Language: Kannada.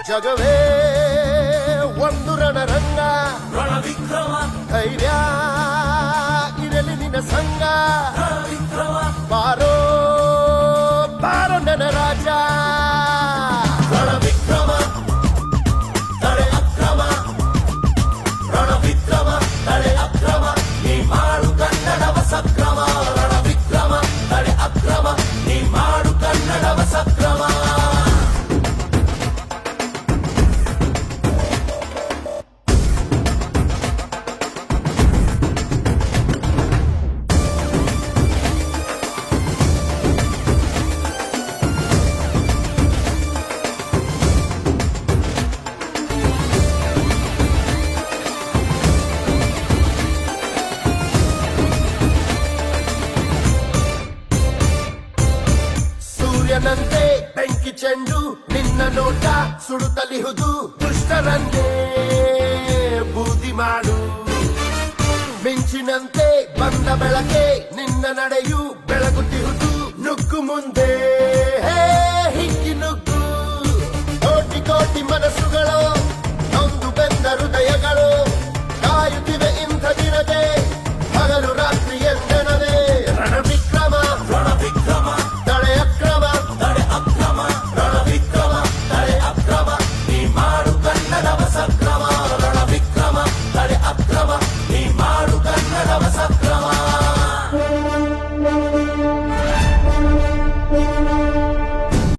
ಜಗವೇ ಒಂದು ರಣರಂಗ, ರಣವಿಕ್ರಮ ಧೈರ್ಯ ಇರಲಿ ನಿನ್ನ ಸಂಗ, ರಣವಿಕ್ರಮ ಬಾರೋ ಬಾರೋ ನನ್ನ ರಾಜ. ರಣವಿಕ್ರಮ ತಡೆ ಅಕ್ರಮ, ರಣವಿಕ್ರಮ ತಡೆ ಅಕ್ರಮ, ನೀ ಮಾಡು ಕನ್ನಡವ ಸಕ್ರಮ. ರಣವಿಕ್ರಮ ತಡೆ ಅಕ್ರಮ, ನೀ ಮಾಡು ಕನ್ನಡವ ಸಕ್ರಮ. ಸೂರ್ಯನಂತೆ ಬೆಂಕಿ ಚೆಂಡು ನಿನ್ನ ನೋಟ ಸುಡುತ್ತಲಿಹುದು, ದುಷ್ಟರನ್ನೇ ಬೂದಿ ಮಾಡು. ಮಿಂಚಿನಂತೆ ಬಂದ ಬೆಳಕೆ ನಿನ್ನ ನಡೆಯು ಬೆಳಗುತ್ತಿಹುದು, ನುಗ್ಗು ಮುಂದೆ ಹೇ